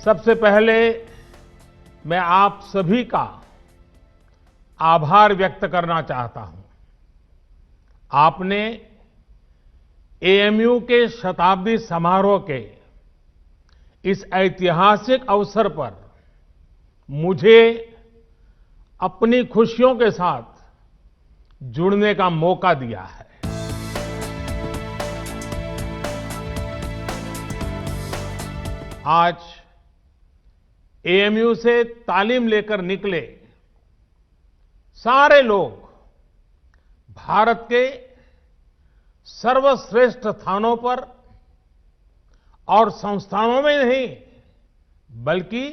सबसे पहले मैं आप सभी का आभार व्यक्त करना चाहता हूं। आपने एएमयू के शताब्दी समारोह के इस ऐतिहासिक अवसर पर मुझे अपनी खुशियों के साथ जुड़ने का मौका दिया है। आज एएमयू से तालीम लेकर निकले सारे लोग भारत के सर्वश्रेष्ठ स्थानों पर और संस्थानों में नहीं बल्कि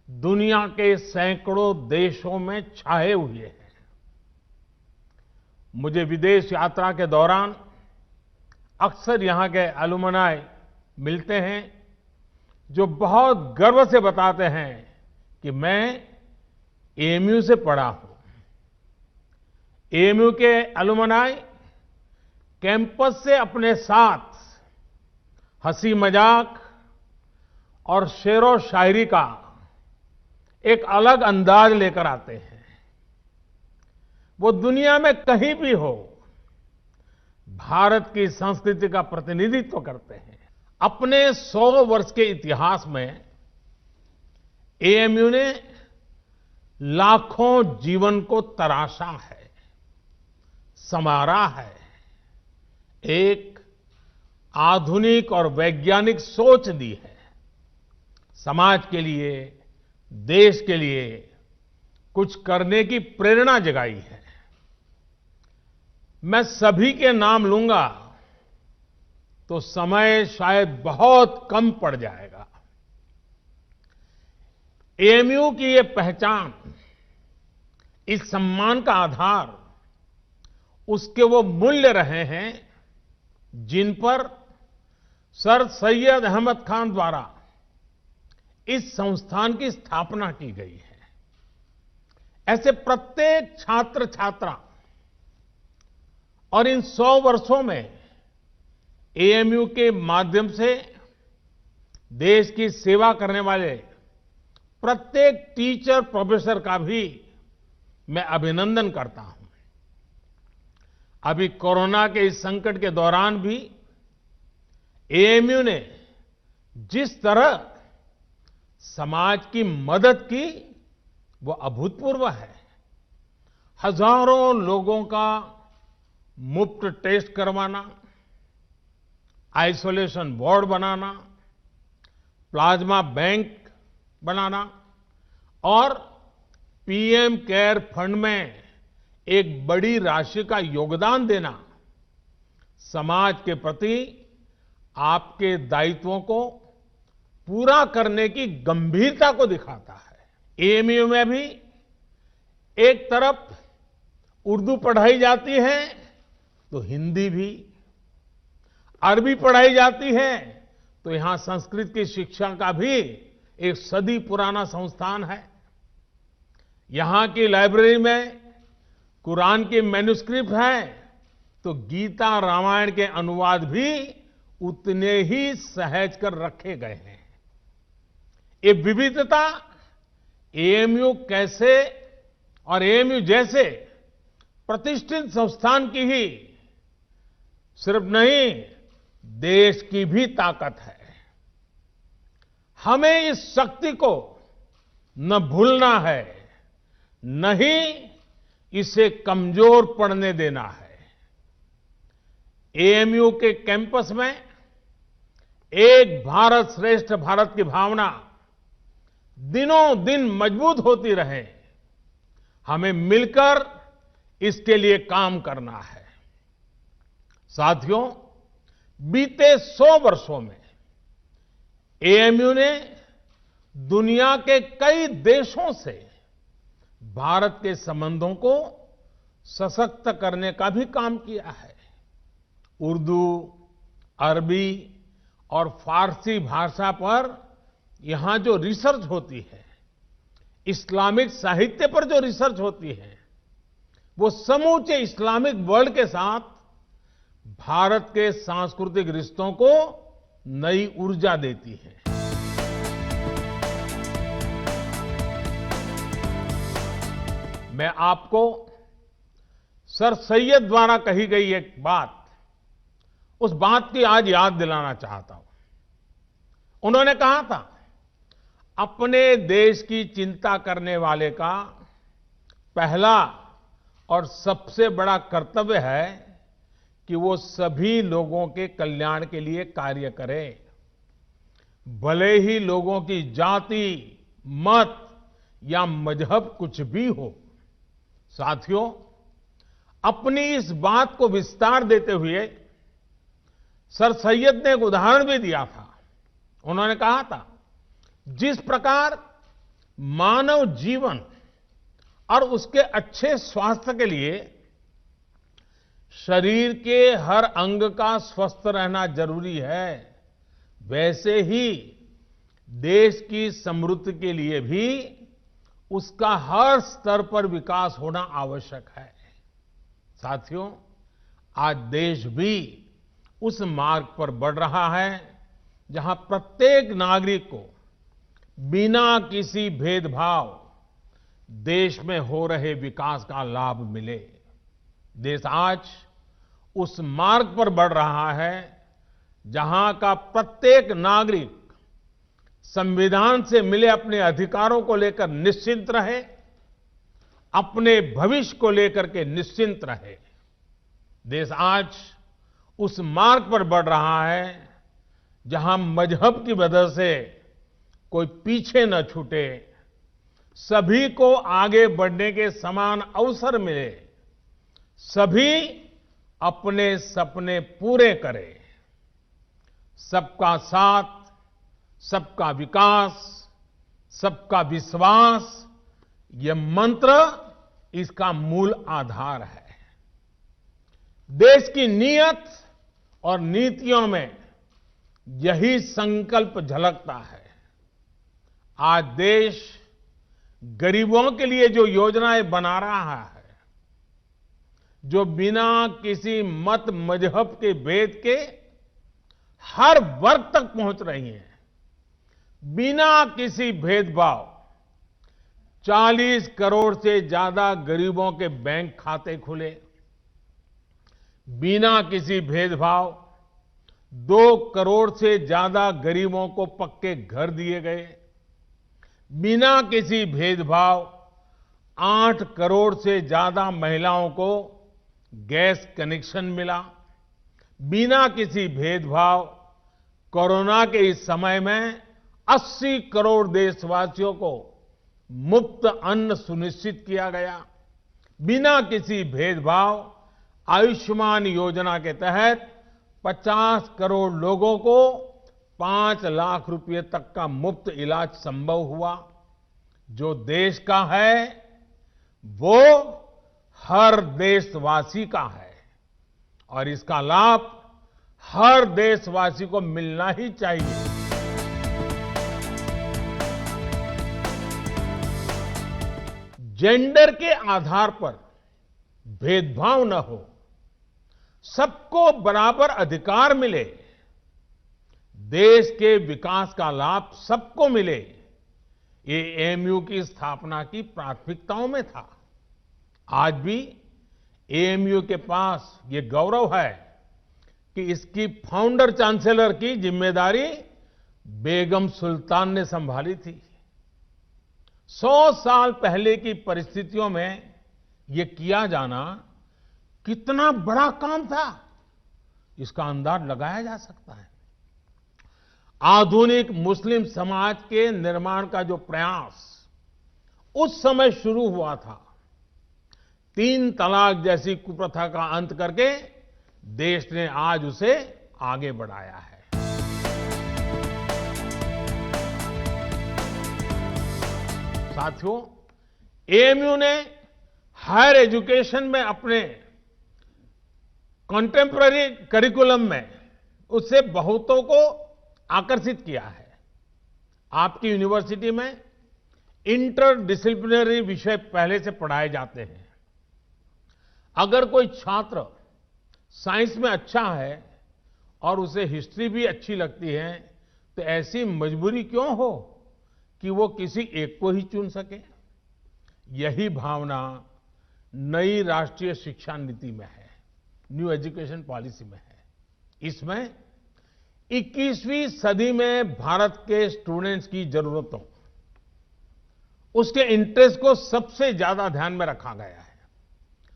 दुनिया के सैकड़ों देशों में छाए हुए हैं। मुझे विदेश यात्रा के दौरान अक्सर यहां के अलुमनाई मिलते हैं जो बहुत गर्व से बताते हैं कि मैं एएमयू से पढ़ा हूं। एएमयू के अलुमनाई कैंपस से अपने साथ हंसी मजाक और शेरो शायरी का एक अलग अंदाज लेकर आते हैं। वो दुनिया में कहीं भी हो भारत की संस्कृति का प्रतिनिधित्व करते हैं। अपने 100 वर्ष के इतिहास में एएमयू ने लाखों जीवन को तराशा है, संवारा है, एक आधुनिक और वैज्ञानिक सोच दी है, समाज के लिए, देश के लिए कुछ करने की प्रेरणा जगाई है। मैं सभी के नाम लूंगा तो समय शायद बहुत कम पड़ जाएगा। एएमयू की ये पहचान, इस सम्मान का आधार उसके वो मूल्य रहे हैं जिन पर सर सैयद अहमद खान द्वारा इस संस्थान की स्थापना की गई है। ऐसे प्रत्येक छात्र छात्रा और इन 100 वर्षों में एएमयू के माध्यम से देश की सेवा करने वाले प्रत्येक टीचर प्रोफेसर का भी मैं अभिनंदन करता हूं। अभी कोरोना के इस संकट के दौरान भी एएमयू ने जिस तरह समाज की मदद की वो अभूतपूर्व है। हजारों लोगों का मुफ्त टेस्ट करवाना, आइसोलेशन वार्ड बनाना, प्लाज्मा बैंक बनाना और पीएम केयर फंड में एक बड़ी राशि का योगदान देना समाज के प्रति आपके दायित्वों को पूरा करने की गंभीरता को दिखाता है। एएमयू में भी एक तरफ उर्दू पढ़ाई जाती है तो हिंदी भी, अरबी पढ़ाई जाती है तो यहां संस्कृत की शिक्षा का भी एक सदी पुराना संस्थान है। यहां की लाइब्रेरी में कुरान की मैन्युस्क्रिप्ट है तो गीता रामायण के अनुवाद भी उतने ही सहज कर रखे गए हैं। ये विविधता एएमयू कैसे और एएमयू जैसे प्रतिष्ठित संस्थान की ही सिर्फ नहीं देश की भी ताकत है। हमें इस शक्ति को न भूलना है, न ही इसे कमजोर पड़ने देना है। एएमयू के कैंपस में एक भारत श्रेष्ठ भारत की भावना दिनों दिन मजबूत होती रहे, हमें मिलकर इसके लिए काम करना है। साथियों, बीते 100 वर्षों में एएमयू ने दुनिया के कई देशों से भारत के संबंधों को सशक्त करने का भी काम किया है। उर्दू, अरबी और फारसी भाषा पर यहां जो रिसर्च होती है, इस्लामिक साहित्य पर जो रिसर्च होती है, वो समूचे इस्लामिक वर्ल्ड के साथ भारत के सांस्कृतिक रिश्तों को नई ऊर्जा देती है। मैं आपको सर सैयद द्वारा कही गई एक बात, उस बात की आज याद दिलाना चाहता हूं। उन्होंने कहा था, अपने देश की चिंता करने वाले का पहला और सबसे बड़ा कर्तव्य है कि वो सभी लोगों के कल्याण के लिए कार्य करे, भले ही लोगों की जाति, मत या मजहब कुछ भी हो। साथियों, अपनी इस बात को विस्तार देते हुए सर सैयद ने एक उदाहरण भी दिया था। उन्होंने कहा था, जिस प्रकार मानव जीवन और उसके अच्छे स्वास्थ्य के लिए शरीर के हर अंग का स्वस्थ रहना जरूरी है, वैसे ही देश की समृद्धि के लिए भी उसका हर स्तर पर विकास होना आवश्यक है। साथियों, आज देश भी उस मार्ग पर बढ़ रहा है जहां प्रत्येक नागरिक को बिना किसी भेदभाव देश में हो रहे विकास का लाभ मिले। देश आज उस मार्ग पर बढ़ रहा है जहां का प्रत्येक नागरिक संविधान से मिले अपने अधिकारों को लेकर निश्चिंत रहे, अपने भविष्य को लेकर के निश्चिंत रहे। देश आज उस मार्ग पर बढ़ रहा है जहां मजहब की वजह से कोई पीछे न छूटे, सभी को आगे बढ़ने के समान अवसर मिले, सभी अपने सपने पूरे करें। सबका साथ, सबका विकास, सबका विश्वास, यह मंत्र इसका मूल आधार है। देश की नीयत और नीतियों में यही संकल्प झलकता है। आज देश गरीबों के लिए जो योजनाएं बना रहा है, जो बिना किसी मत मजहब के भेद के हर वर्ग तक पहुंच रही हैं, बिना किसी भेदभाव 40 करोड़ से ज्यादा गरीबों के बैंक खाते खुले, बिना किसी भेदभाव 2 करोड़ से ज्यादा गरीबों को पक्के घर दिए गए, बिना किसी भेदभाव 8 करोड़ से ज्यादा महिलाओं को गैस कनेक्शन मिला, बिना किसी भेदभाव कोरोना के इस समय में 80 करोड़ देशवासियों को मुफ्त अन्न सुनिश्चित किया गया, बिना किसी भेदभाव आयुष्मान योजना के तहत 50 करोड़ लोगों को 5 लाख रुपए तक का मुफ्त इलाज संभव हुआ। जो देश का है वो हर देशवासी का है और इसका लाभ हर देशवासी को मिलना ही चाहिए। जेंडर के आधार पर भेदभाव न हो, सबको बराबर अधिकार मिले, देश के विकास का लाभ सबको मिले, ये एएमयू की स्थापना की प्राथमिकताओं में था। आज भी एएमयू के पास ये गौरव है कि इसकी फाउंडर चांसलर की जिम्मेदारी बेगम सुल्तान ने संभाली थी। 100 साल पहले की परिस्थितियों में ये किया जाना कितना बड़ा काम था, इसका अंदाज लगाया जा सकता है। आधुनिक मुस्लिम समाज के निर्माण का जो प्रयास उस समय शुरू हुआ था, 3 तलाक जैसी कुप्रथा का अंत करके देश ने आज उसे आगे बढ़ाया है। साथियों, एएमयू ने हायर एजुकेशन में अपने कंटेम्पररी करिकुलम में उससे बहुतों को आकर्षित किया है। आपकी यूनिवर्सिटी में इंटर डिसिप्लिनरी विषय पहले से पढ़ाए जाते हैं। अगर कोई छात्र साइंस में अच्छा है और उसे हिस्ट्री भी अच्छी लगती है, तो ऐसी मजबूरी क्यों हो कि वो किसी एक को ही चुन सके। यही भावना नई राष्ट्रीय शिक्षा नीति में है, न्यू एजुकेशन पॉलिसी में है। इसमें 21वीं सदी में भारत के स्टूडेंट्स की जरूरतों, उसके इंटरेस्ट को सबसे ज्यादा ध्यान में रखा गया है।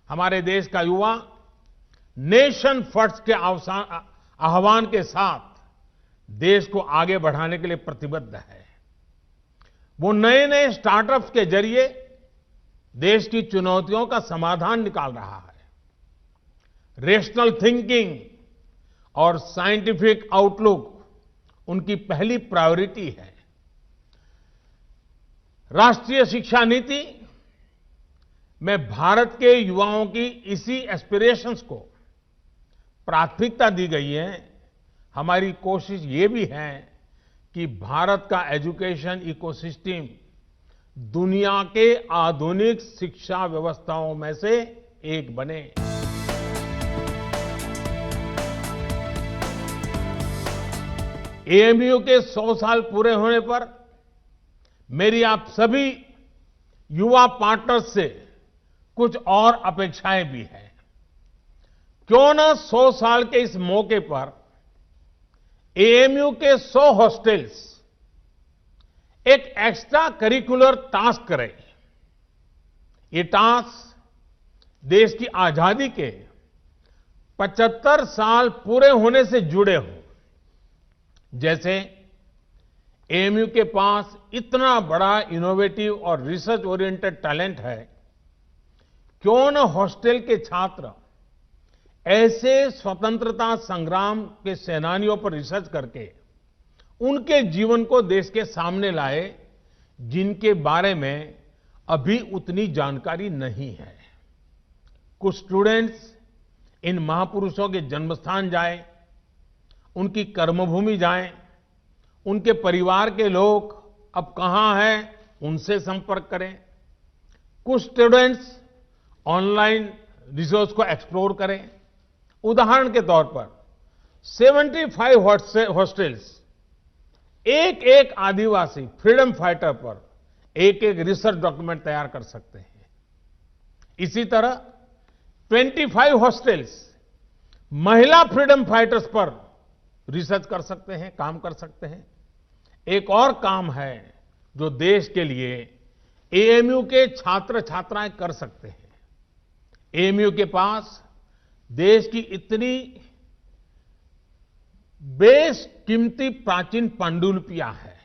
हमारे देश का युवा नेशन फर्स्ट के आह्वान के साथ देश को आगे बढ़ाने के लिए प्रतिबद्ध है। वो नए नए स्टार्टअप्स के जरिए देश की चुनौतियों का समाधान निकाल रहा है। रेशनल थिंकिंग और साइंटिफिक आउटलुक उनकी पहली प्रायोरिटी है। राष्ट्रीय शिक्षा नीति में भारत के युवाओं की इसी एस्पिरेशंस को प्राथमिकता दी गई है। हमारी कोशिश ये भी है कि भारत का एजुकेशन इकोसिस्टम दुनिया के आधुनिक शिक्षा व्यवस्थाओं में से एक बने। एएमयू के 100 साल पूरे होने पर मेरी आप सभी युवा पार्टनर्स से कुछ और अपेक्षाएं भी हैं। क्यों न 100 साल के इस मौके पर एएमयू के 100 हॉस्टल्स एक एक्स्ट्रा करिकुलर टास्क करें। ये टास्क देश की आजादी के 75 साल पूरे होने से जुड़े हों। जैसे एएमयू के पास इतना बड़ा इनोवेटिव और रिसर्च ओरिएंटेड टैलेंट है, क्यों न हॉस्टल के छात्र ऐसे स्वतंत्रता संग्राम के सेनानियों पर रिसर्च करके उनके जीवन को देश के सामने लाए, जिनके बारे में अभी उतनी जानकारी नहीं है। कुछ स्टूडेंट्स इन महापुरुषों के जन्मस्थान जाएं, उनकी कर्मभूमि जाएं, उनके परिवार के लोग अब कहां हैं, उनसे संपर्क करें। कुछ स्टूडेंट्स ऑनलाइन रिसोर्स को एक्सप्लोर करें। उदाहरण के तौर पर 75 हॉस्टल्स एक एक आदिवासी फ्रीडम फाइटर पर एक एक रिसर्च डॉक्यूमेंट तैयार कर सकते हैं। इसी तरह 25 हॉस्टल्स महिला फ्रीडम फाइटर्स पर रिसर्च कर सकते हैं, काम कर सकते हैं। एक और काम है जो देश के लिए एएमयू के छात्र छात्राएं कर सकते हैं। एएमयू के पास देश की इतनी बेशकीमती प्राचीन पांडुलिपियां हैं।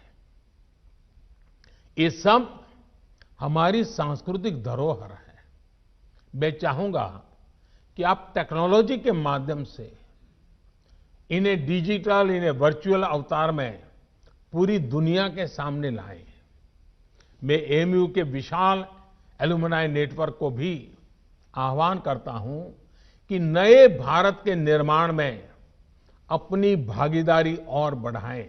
ये सब हमारी सांस्कृतिक धरोहर है। मैं चाहूंगा कि आप टेक्नोलॉजी के माध्यम से इन्हें डिजिटल, इन्हें वर्चुअल अवतार में पूरी दुनिया के सामने लाएं। मैं एएमयू के विशाल एलुमनाई नेटवर्क को भी आह्वान करता हूं कि नए भारत के निर्माण में अपनी भागीदारी और बढ़ाएं।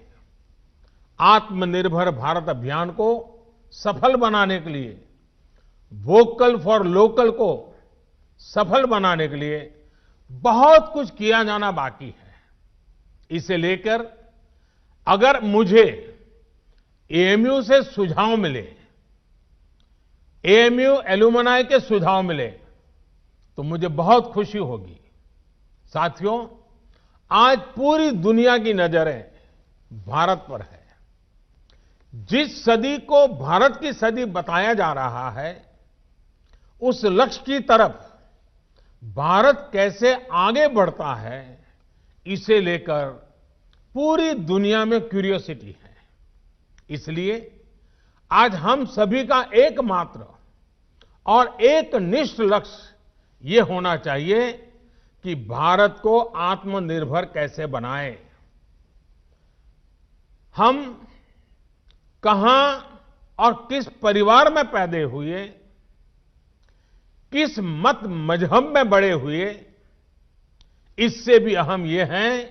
आत्मनिर्भर भारत अभियान को सफल बनाने के लिए, वोकल फॉर लोकल को सफल बनाने के लिए बहुत कुछ किया जाना बाकी है। इसे लेकर अगर मुझे एएमयू से सुझाव मिले, एएमयू एलुमनाई के सुझाव मिले, तो मुझे बहुत खुशी होगी। साथियों, आज पूरी दुनिया की नजरें भारत पर है। जिस सदी को भारत की सदी बताया जा रहा है, उस लक्ष्य की तरफ भारत कैसे आगे बढ़ता है, इसे लेकर पूरी दुनिया में क्यूरियोसिटी है। इसलिए आज हम सभी का एकमात्र और एक निष्ठ लक्ष्य ये होना चाहिए कि भारत को आत्मनिर्भर कैसे बनाएं। हम कहां और किस परिवार में पैदा हुए, किस मत मजहब में बड़े हुए, इससे भी अहम यह है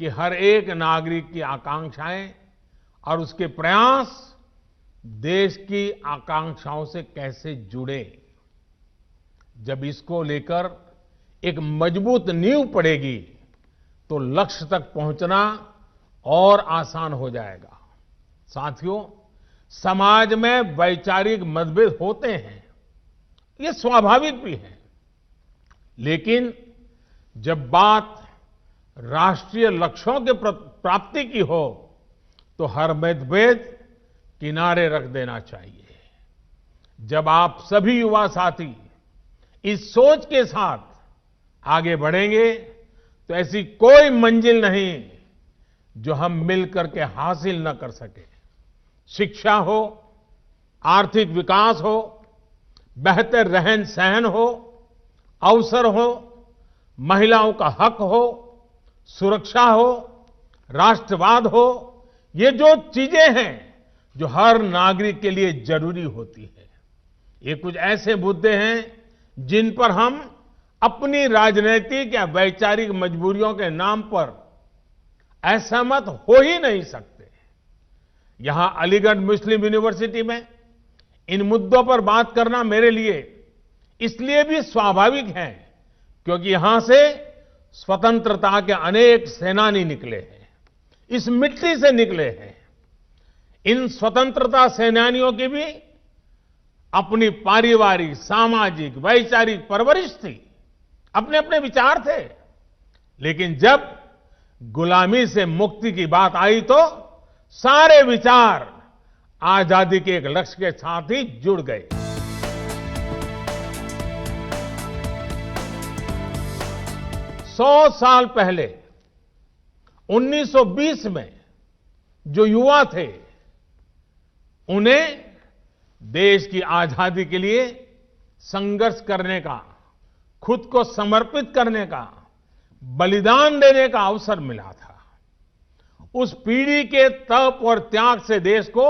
कि हर एक नागरिक की आकांक्षाएं और उसके प्रयास देश की आकांक्षाओं से कैसे जुड़े। जब इसको लेकर एक मजबूत नींव पड़ेगी तो लक्ष्य तक पहुंचना और आसान हो जाएगा। साथियों, समाज में वैचारिक मतभेद होते हैं, ये स्वाभाविक भी है। लेकिन जब बात राष्ट्रीय लक्ष्यों के प्राप्ति की हो तो हर मतभेद किनारे रख देना चाहिए। जब आप सभी युवा साथी इस सोच के साथ आगे बढ़ेंगे तो ऐसी कोई मंजिल नहीं जो हम मिलकर के हासिल न कर सके। शिक्षा हो, आर्थिक विकास हो, बेहतर रहन सहन हो, अवसर हो, महिलाओं का हक हो, सुरक्षा हो, राष्ट्रवाद हो, ये जो चीजें हैं जो हर नागरिक के लिए जरूरी होती है, ये कुछ ऐसे मुद्दे हैं जिन पर हम अपनी राजनीतिक या वैचारिक मजबूरियों के नाम पर असहमत हो ही नहीं सकते। यहां अलीगढ़ मुस्लिम यूनिवर्सिटी में इन मुद्दों पर बात करना मेरे लिए इसलिए भी स्वाभाविक है क्योंकि यहां से स्वतंत्रता के अनेक सेनानी निकले हैं, इस मिट्टी से निकले हैं। इन स्वतंत्रता सेनानियों की भी अपनी पारिवारिक, सामाजिक, वैचारिक परवरिश थी, अपने अपने विचार थे। लेकिन जब गुलामी से मुक्ति की बात आई तो सारे विचार आजादी के एक लक्ष्य के साथ ही जुड़ गए। 100 साल पहले 1920 में जो युवा थे उन्हें देश की आजादी के लिए संघर्ष करने का, खुद को समर्पित करने का, बलिदान देने का अवसर मिला था। उस पीढ़ी के तप और त्याग से देश को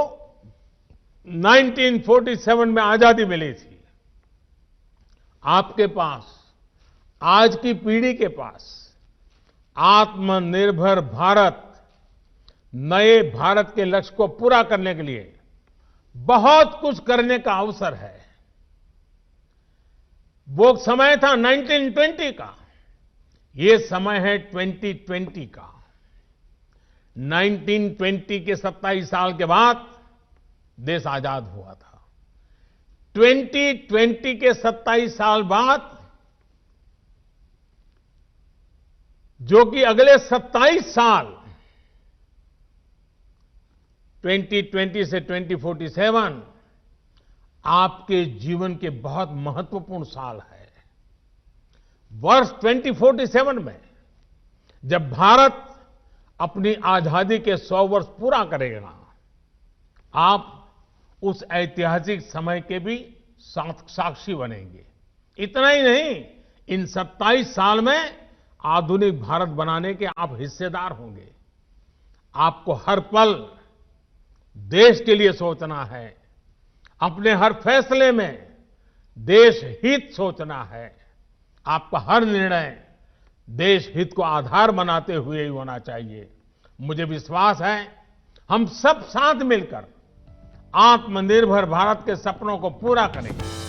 1947 में आजादी मिली थी। आपके पास, आज की पीढ़ी के पास आत्मनिर्भर भारत, नए भारत के लक्ष्य को पूरा करने के लिए बहुत कुछ करने का अवसर है। वो समय था 1920 का, ये समय है 2020 का। 1920 के 27 साल के बाद देश आजाद हुआ था। 2020 के 27 साल बाद, जो कि अगले 27 साल 2020 से 2047 आपके जीवन के बहुत महत्वपूर्ण साल है। वर्ष 2047 में जब भारत अपनी आजादी के 100 वर्ष पूरा करेगा, आप उस ऐतिहासिक समय के भी साक्षी बनेंगे। इतना ही नहीं, इन 27 साल में आधुनिक भारत बनाने के आप हिस्सेदार होंगे। आपको हर पल देश के लिए सोचना है, अपने हर फैसले में देश हित सोचना है। आपका हर निर्णय देश हित को आधार बनाते हुए ही होना चाहिए। मुझे विश्वास है हम सब साथ मिलकर आत्मनिर्भर भारत के सपनों को पूरा करेंगे।